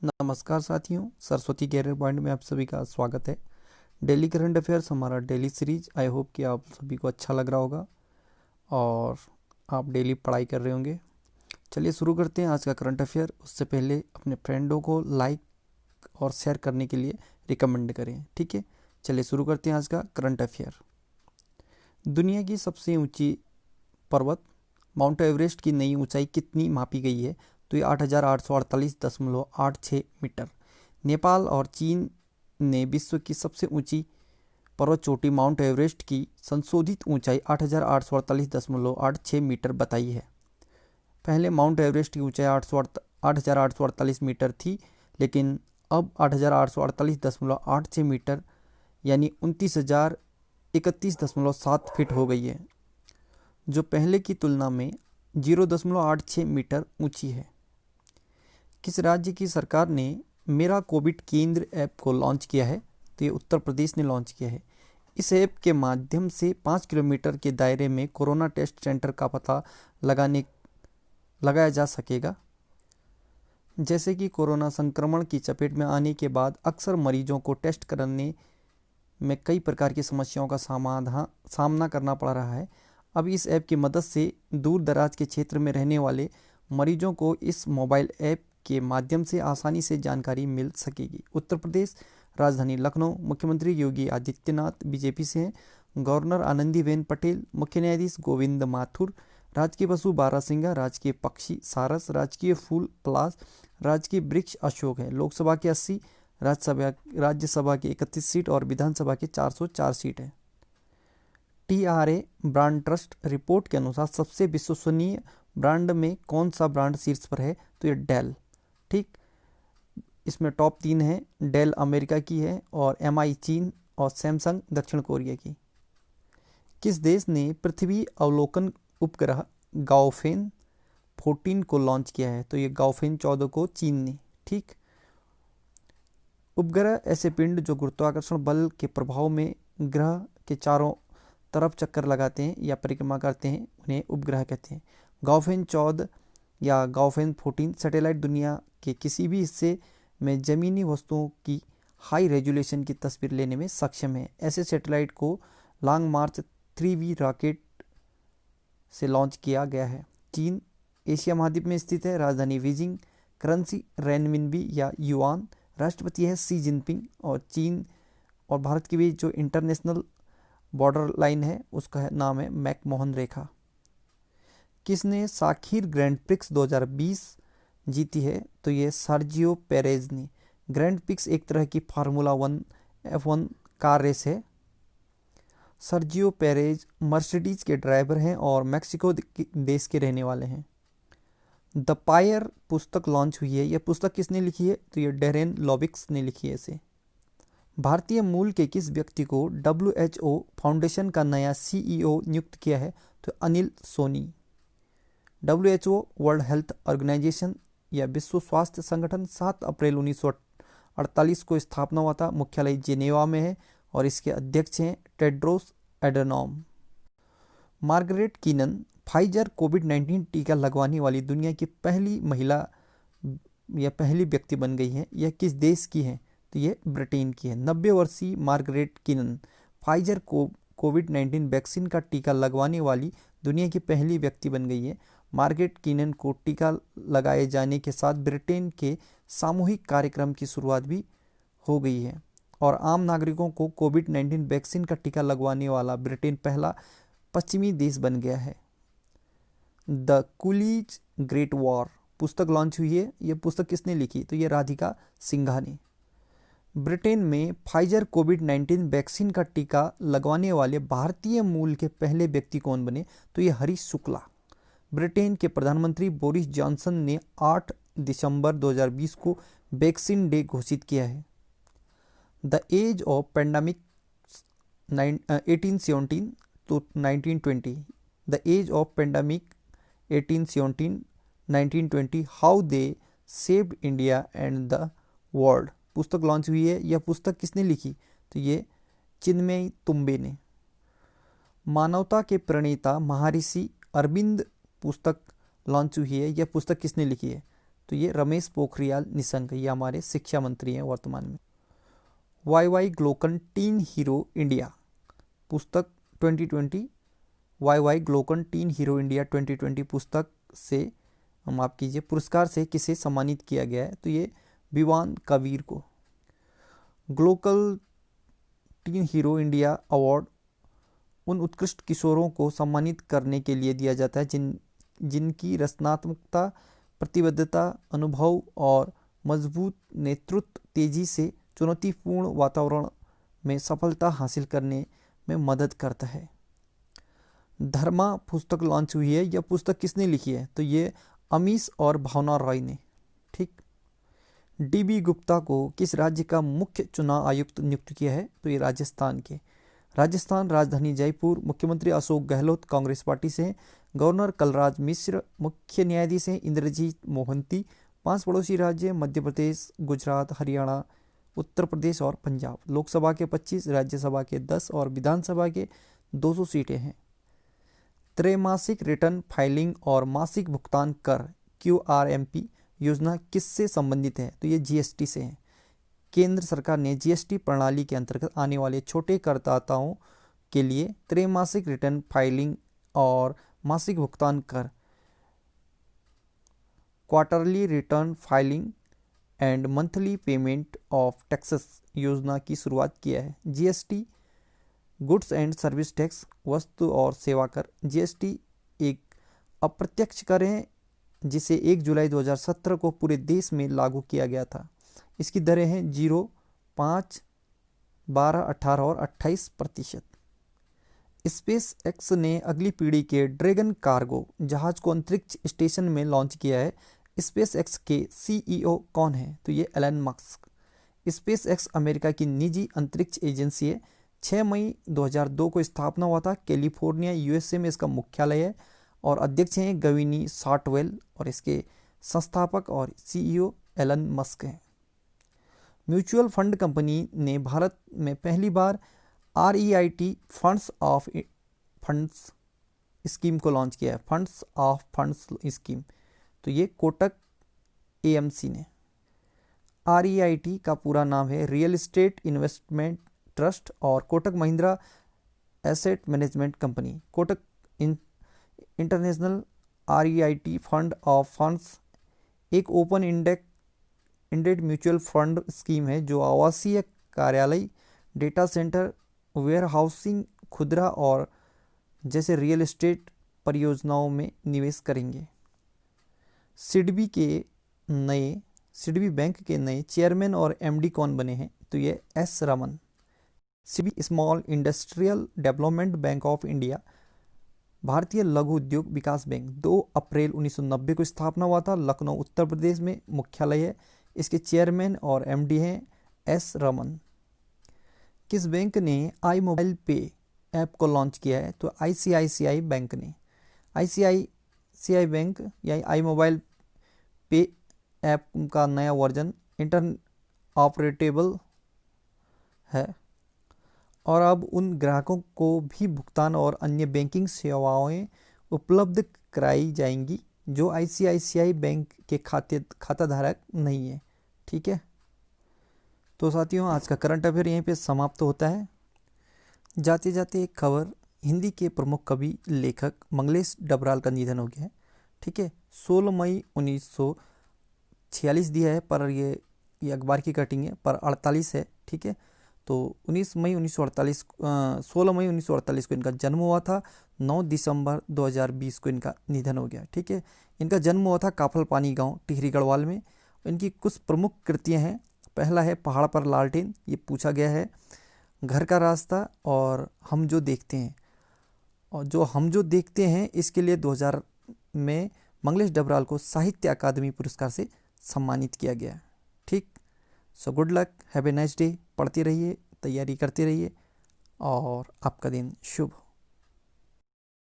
नमस्कार साथियों, Saraswati career point में आप सभी का स्वागत है। डेली करंट अफेयर्स हमारा डेली सीरीज। आई होप कि आप सभी को अच्छा लग रहा होगा और आप डेली पढ़ाई कर रहे होंगे। चलिए शुरू करते हैं आज का करंट अफेयर। उससे पहले अपने फ्रेंडों को लाइक और शेयर करने के लिए रिकमेंड करें, ठीक है। चलिए शुरू करते हैं आज का करंट अफेयर। दुनिया की सबसे ऊंची पर्वत माउंट एवरेस्ट की नई ऊंचाई कितनी मापी गई है? तो ये 8,848.86 मीटर। नेपाल और चीन ने विश्व की सबसे ऊंची पर्वत चोटी माउंट एवरेस्ट की संशोधित ऊंचाई 8,848.86 मीटर बताई है। पहले माउंट एवरेस्ट की ऊंचाई 8,848 मीटर थी, लेकिन अब 8,848.86 मीटर यानी 29,031.7 फीट हो गई है, जो पहले की तुलना में 0.86 मीटर ऊंची है। किस राज्य की सरकार ने मेरा कोविड केंद्र ऐप को लॉन्च किया है? तो ये उत्तर प्रदेश ने लॉन्च किया है। इस ऐप के माध्यम से 5 किलोमीटर के दायरे में कोरोना टेस्ट सेंटर का पता लगाया जा सकेगा। जैसे कि कोरोना संक्रमण की चपेट में आने के बाद अक्सर मरीजों को टेस्ट करने में कई प्रकार की समस्याओं का सामना करना पड़ रहा है। अब इस ऐप की मदद से दूर दराज के क्षेत्र में रहने वाले मरीजों को इस मोबाइल ऐप के माध्यम से आसानी से जानकारी मिल सकेगी। उत्तर प्रदेश राजधानी लखनऊ, मुख्यमंत्री योगी आदित्यनाथ बीजेपी से हैं, गवर्नर आनंदीबेन पटेल, मुख्य न्यायाधीश गोविंद माथुर, राजकीय पशु बारहसिंगा, राजकीय पक्षी सारस, राजकीय फूल पलाश, राजकीय वृक्ष अशोक है। लोकसभा के 80, राज्यसभा की 31 सीट और विधानसभा की 404 सीट है। TRA ब्रांड ट्रस्ट रिपोर्ट के अनुसार सबसे विश्वसनीय ब्रांड में कौन सा ब्रांड शीर्ष पर है? तो ये डेल, ठीक। इसमें टॉप 3 है। डेल अमेरिका की है और MI चीन और सैमसंग दक्षिण कोरिया की। किस देश ने पृथ्वी अवलोकन उपग्रह गाओफेन 14 को लॉन्च किया है? तो ये गाओफेन 14 को चीन ने, ठीक। उपग्रह ऐसे पिंड जो गुरुत्वाकर्षण बल के प्रभाव में ग्रह के चारों तरफ चक्कर लगाते हैं या परिक्रमा करते हैं, उन्हें उपग्रह कहते हैं। गाओफेन 14 या गाओफेन 14 सैटेलाइट दुनिया के किसी भी हिस्से में जमीनी वस्तुओं की हाई रेजोल्यूशन की तस्वीर लेने में सक्षम है। ऐसे सैटेलाइट को लॉन्ग मार्च 3V रॉकेट से लॉन्च किया गया है। चीन एशिया महाद्वीप में स्थित है। राजधानी बीजिंग, करेंसी रेनमिनबी या युआन, राष्ट्रपति है शी जिनपिंग और चीन और भारत के बीच जो इंटरनेशनल बॉर्डर लाइन है उसका नाम है मैकमोहन रेखा। किसने साखिर ग्रैंड प्रिक्स 2020 जीती है? तो ये सर्जियो पेरेज ने। ग्रैंड प्रिक्स एक तरह की फार्मूला 1 F1 कार रेस है। सर्जियो पेरेज मर्सिडीज के ड्राइवर हैं और मैक्सिको देश के रहने वाले हैं। द पायर पुस्तक लॉन्च हुई है। यह पुस्तक किसने लिखी है? तो ये डेरेन लॉबिक्स ने लिखी है इसे। भारतीय मूल के किस व्यक्ति को WHO फाउंडेशन का नया CEO नियुक्त किया है? तो Anil Soni. WHO world health organization या विश्व स्वास्थ्य संगठन 7 अप्रैल 1948 को स्थापना हुआ था। मुख्यालय जेनेवा में है और इसके अध्यक्ष हैं टेड्रोस एडनॉम। मार्गरेट कीनन फाइजर कोविड-19 टीका लगवाने वाली दुनिया की पहली महिला या पहली व्यक्ति बन गई है। यह किस देश की है? तो ये ब्रिटेन की है। 90 वर्षीय मार्गरेट कीनन फाइजर कोविड-19 वैक्सीन का टीका लगवाने वाली दुनिया की पहली व्यक्ति बन गई है। मार्गरेट कीनन को टीका लगाए जाने के साथ ब्रिटेन के सामूहिक कार्यक्रम की शुरुआत भी हो गई है और आम नागरिकों को कोविड-19 वैक्सीन का टीका लगवाने वाला ब्रिटेन पहला पश्चिमी देश बन गया है। द कूलीज ग्रेट वॉर पुस्तक लॉन्च हुई है। यह पुस्तक किसने लिखी? तो ये राधिका सिन्हा ने। ब्रिटेन में फाइजर कोविड-19 वैक्सीन का टीका लगवाने वाले भारतीय मूल के पहले व्यक्ति कौन बने? तो ये हरीश शुक्ला। ब्रिटेन के प्रधानमंत्री बोरिस जॉनसन ने 8 दिसंबर 2020 को वैक्सीन डे घोषित किया है। The age of pandemic 1817 to 1920। The age of pandemic 1817-1920 how they saved India and the world पुस्तक लॉन्च हुई है। यह पुस्तक किसने लिखी? तो ये चिन्मय तुम्बे ने। मानवता के प्रणेता महर्षि अरविंद पुस्तक लॉन्च हुई है। यह पुस्तक किसने लिखी है? तो ये रमेश पोखरियाल निशंक, ये हमारे शिक्षा मंत्री हैं वर्तमान में। वाई वाई ग्लोकन टीन हीरो इंडिया पुस्तक 2020, वाई वाई ग्लोकन टीन हीरो इंडिया 2020 पुस्तक से माफ कीजिए पुरस्कार से किसे सम्मानित किया गया है? तो ये विवान कबीर को। Glocal tin hero India award उन उत्कृष्ट किशोरों को सम्मानित करने के लिए दिया जाता है जिनकी रचनात्मकता, प्रतिबद्धता, अनुभव और मजबूत नेतृत्व तेजी से चुनौतीपूर्ण वातावरण में सफलता हासिल करने में मदद करता है। धर्मा पुस्तक लॉन्च हुई है। यह पुस्तक किसने लिखी है? तो ये अमीश और भावना रॉय ने। ठीक। डीबी गुप्ता को किस राज्य का मुख्य चुनाव आयुक्त नियुक्त किया है? तो ये राजस्थान के। राजस्थान राजधानी जयपुर। मुख्यमंत्री अशोक गहलोत कांग्रेस पार्टी से हैं। गवर्नर कलराज मिश्र। मुख्य न्यायाधीश हैं इंद्रजीत मोहंती। 5 पड़ोसी राज्य मध्य प्रदेश, गुजरात, हरियाणा, उत्तर प्रदेश और पंजाब। लोकसभा के 25, राज्यसभा के 10 और विधानसभा के 200 सीटें हैं। त्रैमासिक रिटर्न फाइलिंग और मासिक भुगतान कर QRMP योजना किससे संबंधित है? तो ये GST से है। केंद्र सरकार ने GST प्रणाली के अंतर्गत आने वाले छोटे करदाताओं के लिए त्रैमासिक रिटर्न फाइलिंग और मासिक भुगतान कर quarterly return filing and monthly payment of taxes योजना की शुरुआत किया है। GST goods and service tax, वस्तु और सेवा कर। GST एक अप्रत्यक्ष कर है जिसे 1 जुलाई 2017 को पूरे देश में लागू किया गया था। इसकी दरें हैं 0, 5, 12, 18 और 28%। स्पेस एक्स ने अगली पीढ़ी के ड्रैगन कार्गो जहाज को अंतरिक्ष स्टेशन में लॉन्च किया है। स्पेस एक्स के CEO कौन है? तो ये Elon Musk. SpaceX America की निजी अंतरिक्ष एजेंसी है। 6 मई 2002 को स्थापना हुआ था। कैलिफोर्निया USA में इसका मुख्यालय है और अध्यक्ष हैं गविनी शार्टवेल और इसके संस्थापक और CEO एलन मस्क हैं। म्यूचुअल फंड कंपनी ने भारत में पहली बार REIT funds of funds scheme को लॉन्च किया है। फंड्स ऑफ फंड्स स्कीम, तो ये कोटक AMC ने। REIT का पूरा नाम है रियल एस्टेट इन्वेस्टमेंट ट्रस्ट और Kotak Mahindra asset management company. Kotak international REIT fund of funds एक open ended mutual fund scheme है जो आवासीय, कार्यालय, डेटा सेंटर, वेयर हाउसिंग, खुदरा और जैसे रियल एस्टेट परियोजनाओं में निवेश करेंगे। सिडबी बैंक के नए चेयरमैन और MD कौन बने हैं? तो ये S Raman. SIDBI small industrial development bank of India, भारतीय लघु उद्योग विकास बैंक, 2 अप्रैल 1990 को स्थापना हुआ था। लखनऊ उत्तर प्रदेश में मुख्यालय है। इसके चेयरमैन और MD हैं S रमन। किस बैंक ने आई मोबाइल पे ऐप को लॉन्च किया है? तो ICICI बैंक ने। ICICI बैंक या आई मोबाइल पे ऐप का नया वर्जन इंटरऑपरेटेबल है और अब उन ग्राहकों को भी भुगतान और अन्य बैंकिंग सेवाएं उपलब्ध कराई जाएंगी जो ICICI बैंक के खाता धारक नहीं है। ठीक है, तो साथियों आज का करंट अफेयर यहीं पे समाप्त होता है। जाते जाते एक खबर, हिंदी के प्रमुख कवि लेखक मंगलेश डबराल का निधन हो गया है। ठीक है, 16 मई 1946 दिया है पर ये अखबार की कटिंग है पर 48 है। ठीक है, तो 16 मई 1948 को इनका जन्म हुआ था। 9 दिसंबर 2020 को इनका निधन हो गया। ठीक है, इनका जन्म हुआ था काफल पानी गांव टिहरी गढ़वाल में। इनकी कुछ प्रमुख कृतियां हैं। पहला है पहाड़ पर लालटेन, ये पूछा गया है। घर का रास्ता और हम जो देखते हैं, और जो हम जो देखते हैं इसके लिए 2000 में मंगलेश डबराल को साहित्य अकादमी पुरस्कार से सम्मानित किया गया। ठीक, so good luck, have a nice day. पढ़ते रहिए, तैयारी करते रहिए और आपका दिन शुभ हो।